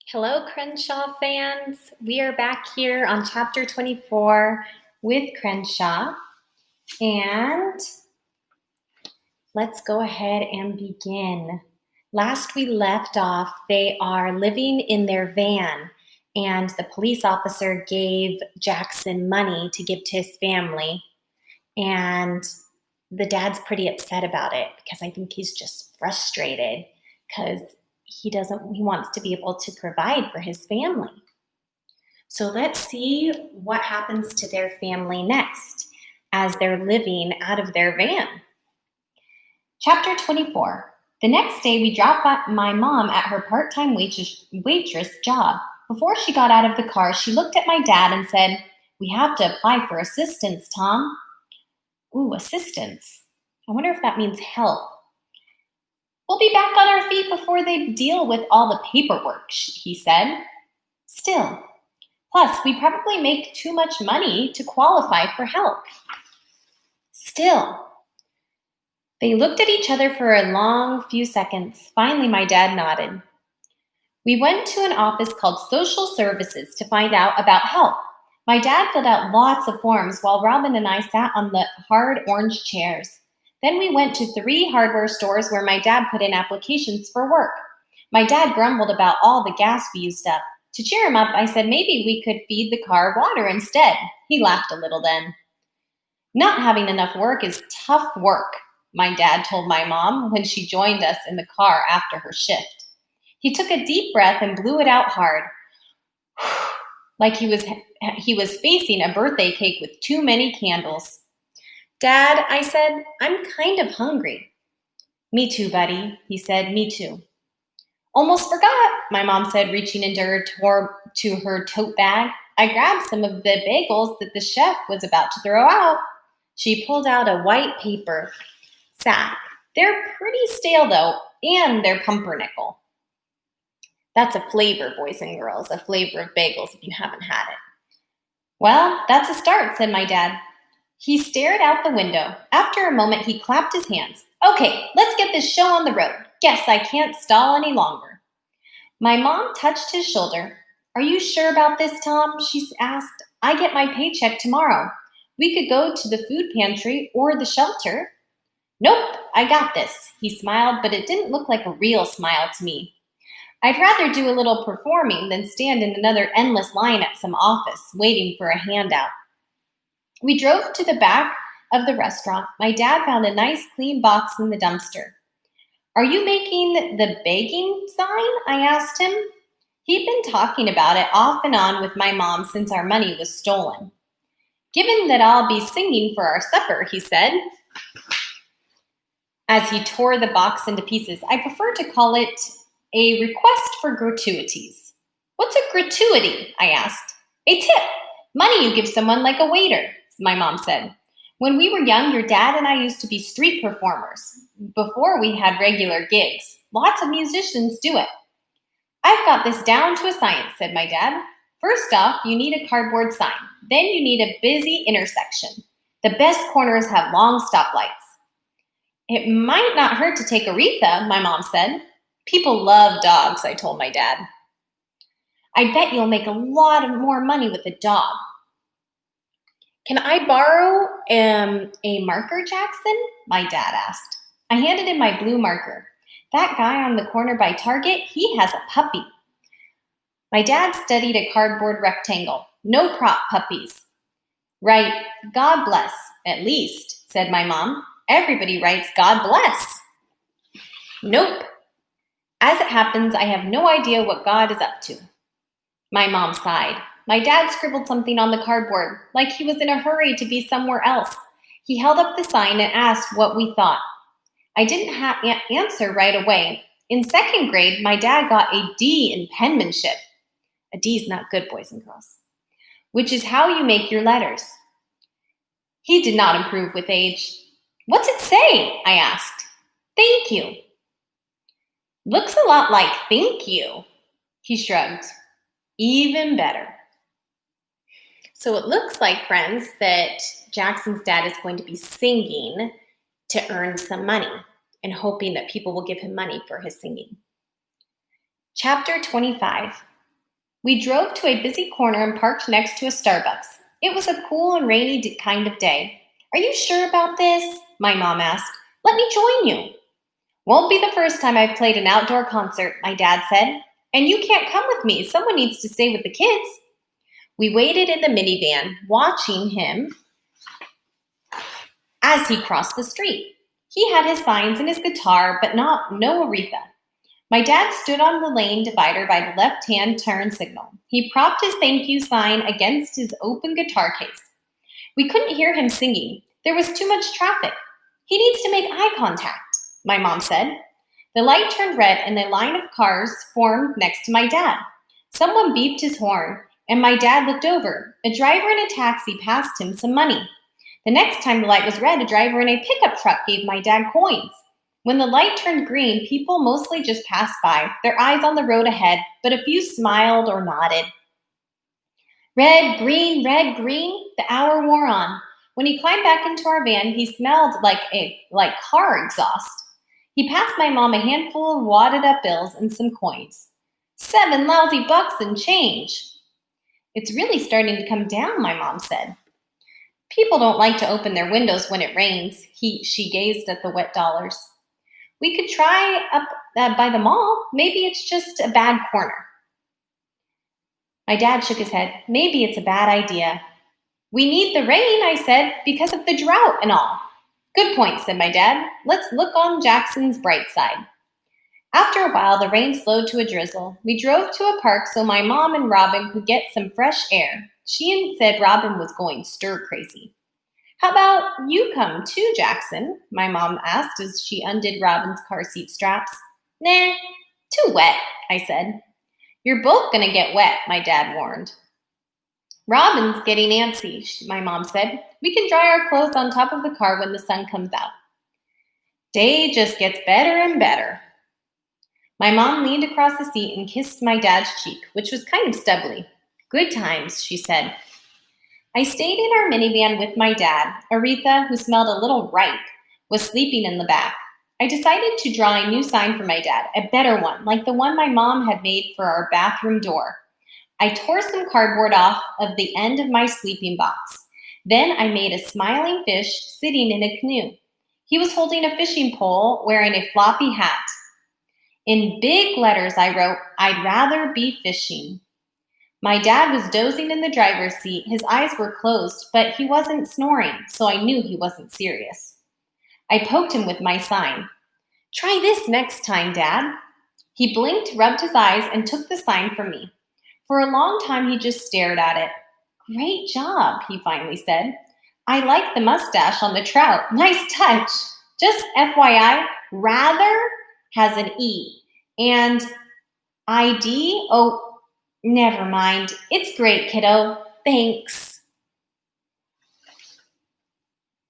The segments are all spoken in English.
Hello, Crenshaw fans. We are back here on chapter 24 with Crenshaw. And let's go ahead and begin. Last we left off, they are living in their van, and the police officer gave Jackson money to give to his family. And the dad's pretty upset about it because I think he's just frustrated because he wants to be able to provide for his family. So let's see what happens to their family next as they're living out of their van. Chapter 24. The next day, we dropped by my mom at her part-time waitress job. Before she got out of the car, she looked at my dad and said, "We have to apply for assistance, Tom." Ooh, assistance. I wonder if that means help. "We'll be back on our feet before they deal with all the paperwork," he said. Still. Plus, we probably make too much money to qualify for help. Still. They looked at each other for a long few seconds. Finally, my dad nodded. We went to an office called Social Services to find out about help. My dad filled out lots of forms while Robin and I sat on the hard orange chairs. Then we went to 3 hardware stores where my dad put in applications for work. My dad grumbled about all the gas we used up. To cheer him up, I said maybe we could feed the car water instead. He laughed a little then. "Not having enough work is tough work," my dad told my mom when she joined us in the car after her shift. He took a deep breath and blew it out hard, like he was facing a birthday cake with too many candles. "Dad," I said, "I'm kind of hungry." "Me too, buddy," he said, "me too." "Almost forgot," my mom said, reaching into her tote bag. "I grabbed some of the bagels that the chef was about to throw out." She pulled out a white paper sack. "They're pretty stale, though, and they're pumpernickel." That's a flavor, boys and girls, a flavor of bagels if you haven't had it. "Well, that's a start," said my dad. He stared out the window. After a moment, he clapped his hands. "Okay, let's get this show on the road. Guess I can't stall any longer." My mom touched his shoulder. "Are you sure about this, Tom?" she asked. "I get my paycheck tomorrow. We could go to the food pantry or the shelter." "Nope, I got this." He smiled, but it didn't look like a real smile to me. "I'd rather do a little performing than stand in another endless line at some office, waiting for a handout." We drove to the back of the restaurant. My dad found a nice clean box in the dumpster. "Are you making the begging sign?" I asked him. He'd been talking about it off and on with my mom since our money was stolen. "Given that I'll be singing for our supper," he said, as he tore the box into pieces, "I prefer to call it a request for gratuities." "What's a gratuity?" I asked. "A tip. Money you give someone like a waiter," my mom said. "When we were young, your dad and I used to be street performers before we had regular gigs. Lots of musicians do it." "I've got this down to a science," said my dad. "First off, you need a cardboard sign. Then you need a busy intersection. The best corners have long stoplights." "It might not hurt to take Aretha," my mom said. "People love dogs," I told my dad. "I bet you'll make a lot more money with a dog." "Can I borrow a marker, Jackson?" my dad asked. I handed him my blue marker. "That guy on the corner by Target, he has a puppy." My dad studied a cardboard rectangle. "No prop puppies." "Right, God bless, at least," said my mom. "Everybody writes God bless." "Nope. As it happens, I have no idea what God is up to." My mom sighed. My dad scribbled something on the cardboard, like he was in a hurry to be somewhere else. He held up the sign and asked what we thought. I didn't answer right away. In 2nd grade, my dad got a D in penmanship. A D is not good, boys and girls. Which is how you make your letters. He did not improve with age. "What's it say?" I asked. "Thank you." "Looks a lot like thank you." He shrugged. "Even better." So it looks like, friends, that Jackson's dad is going to be singing to earn some money and hoping that people will give him money for his singing. Chapter 25. We drove to a busy corner and parked next to a Starbucks. It was a cool and rainy kind of day. Are you sure about this? My mom asked. Let me join you. Won't be the first time I've played an outdoor concert, my dad said. And you can't come with me. Someone needs to stay with the kids. We waited in the minivan, watching him as he crossed the street. He had his signs and his guitar, but no Aretha. My dad stood on the lane divider by the left-hand turn signal. He propped his thank you sign against his open guitar case. We couldn't hear him singing. There was too much traffic. He needs to make eye contact, my mom said. The light turned red and a line of cars formed next to my dad. Someone beeped his horn, and my dad looked over. A driver in a taxi passed him some money. The next time the light was red, a driver in a pickup truck gave my dad coins. When the light turned green, people mostly just passed by, their eyes on the road ahead, but a few smiled or nodded. Red, green, the hour wore on. When he climbed back into our van, he smelled like car exhaust. He passed my mom a handful of wadded up bills and some coins. 7 lousy bucks and change. It's really starting to come down, my mom said. People don't like to open their windows when it rains. She gazed at the wet dollars. We could try up by the mall. Maybe it's just a bad corner. My dad shook his head. Maybe it's a bad idea. We need the rain, I said, because of the drought and all. Good point, said my dad. Let's look on Jackson's bright side. After a while, the rain slowed to a drizzle. We drove to a park so my mom and Robin could get some fresh air. She said Robin was going stir crazy. How about you come too, Jackson? My mom asked as she undid Robin's car seat straps. Nah, too wet, I said. You're both going to get wet, my dad warned. Robin's getting antsy, my mom said. We can dry our clothes on top of the car when the sun comes out. Day just gets better and better. My mom leaned across the seat and kissed my dad's cheek, which was kind of stubbly. Good times, she said. I stayed in our minivan with my dad. Aretha, who smelled a little ripe, was sleeping in the back. I decided to draw a new sign for my dad, a better one, like the one my mom had made for our bathroom door. I tore some cardboard off of the end of my sleeping box. Then I made a smiling fish sitting in a canoe. He was holding a fishing pole, wearing a floppy hat. In big letters, I wrote, I'd rather be fishing. My dad was dozing in the driver's seat. His eyes were closed, but he wasn't snoring, so I knew he wasn't serious. I poked him with my sign. Try this next time, Dad. He blinked, rubbed his eyes, and took the sign from me. For a long time, he just stared at it. Great job, he finally said. I like the mustache on the trout. Nice touch. Just FYI, rather has an E. And ID, oh, never mind. It's great, kiddo. Thanks.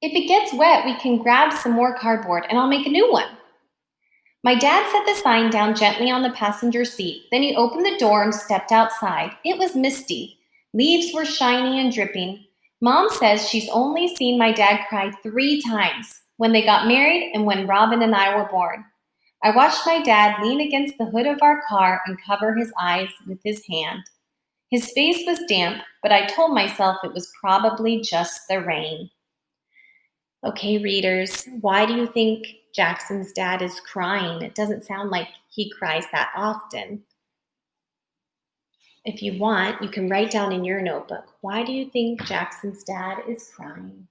If it gets wet, we can grab some more cardboard and I'll make a new one. My dad set the sign down gently on the passenger seat. Then he opened the door and stepped outside. It was misty. Leaves were shiny and dripping. Mom says she's only seen my dad cry 3 times, when they got married and when Robin and I were born. I watched my dad lean against the hood of our car and cover his eyes with his hand. His face was damp, but I told myself it was probably just the rain. Okay, readers, why do you think Jackson's dad is crying? It doesn't sound like he cries that often. If you want, you can write down in your notebook, why do you think Jackson's dad is crying?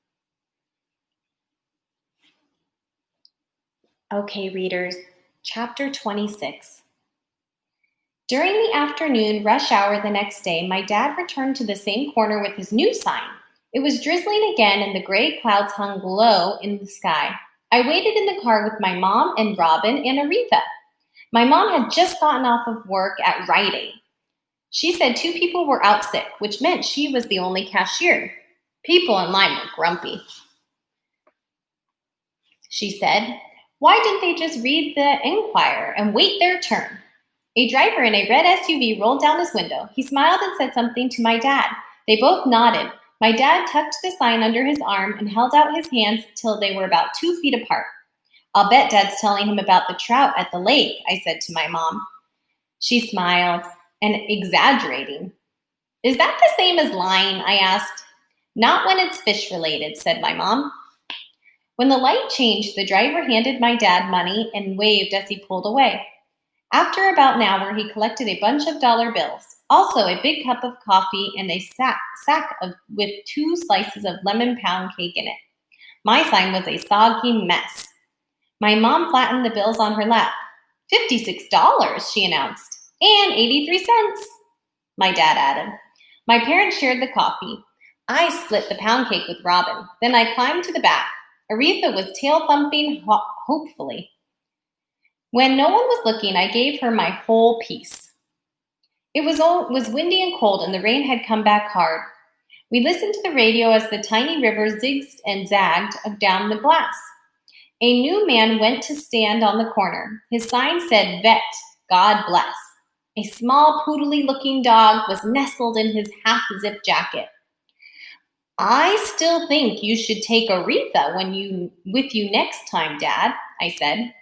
Okay, readers, Chapter 26. During the afternoon rush hour the next day, my dad returned to the same corner with his new sign. It was drizzling again and the gray clouds hung low in the sky. I waited in the car with my mom and Robin and Aretha. My mom had just gotten off of work at Rite Aid. She said 2 people were out sick, which meant she was the only cashier. People in line were grumpy. She said, why didn't they just read the Enquirer and wait their turn? A driver in a red SUV rolled down his window. He smiled and said something to my dad. They both nodded. My dad tucked the sign under his arm and held out his hands till they were about 2 feet apart. I'll bet Dad's telling him about the trout at the lake, I said to my mom. She smiled. and exaggerating. Is that the same as lying? I asked. Not when it's fish related, said my mom. When the light changed, the driver handed my dad money and waved as he pulled away. After about an hour, he collected a bunch of dollar bills, also a big cup of coffee and a sack with 2 slices of lemon pound cake in it. My sign was a soggy mess. My mom flattened the bills on her lap. $56, she announced, and 83 cents, my dad added. My parents shared the coffee. I split the pound cake with Robin. Then I climbed to the back. Aretha was tail thumping hopefully. When no one was looking, I gave her my whole piece. It was windy and cold, and the rain had come back hard. We listened to the radio as the tiny river zigged and zagged down the glass. A new man went to stand on the corner. His sign said, Vet, God bless. A small, poodly-looking dog was nestled in his half-zip jacket. I still think you should take Aretha with you next time, Dad, I said.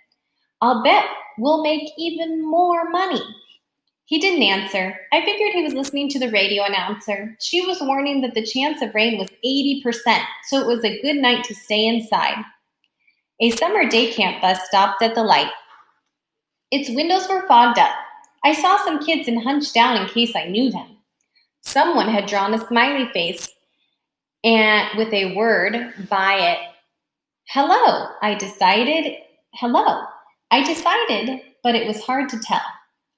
I'll bet we'll make even more money. He didn't answer. I figured he was listening to the radio announcer. She was warning that the chance of rain was 80%, so it was a good night to stay inside. A summer day camp bus stopped at the light. Its windows were fogged up. I saw some kids and hunched down in case I knew them. Someone had drawn a smiley face and with a word by it. Hello, I decided, but it was hard to tell.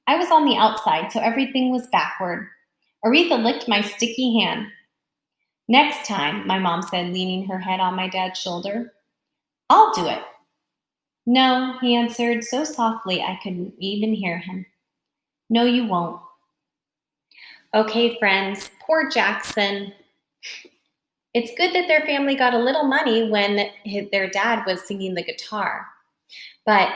I was on the outside, so everything was backward. Aretha licked my sticky hand. Next time, my mom said, leaning her head on my dad's shoulder. I'll do it. No, he answered so softly I couldn't even hear him. No, you won't. Okay, friends, poor Jackson. It's good that their family got a little money when their dad was singing the guitar. But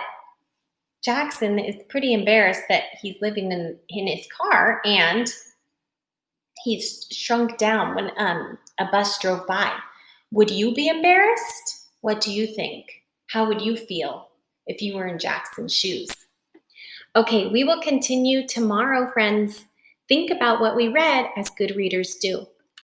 Jackson is pretty embarrassed that he's living in his car and he's shrunk down when a bus drove by. Would you be embarrassed? What do you think? How would you feel if you were in Jackson's shoes? Okay, we will continue tomorrow, friends. Think about what we read as good readers do.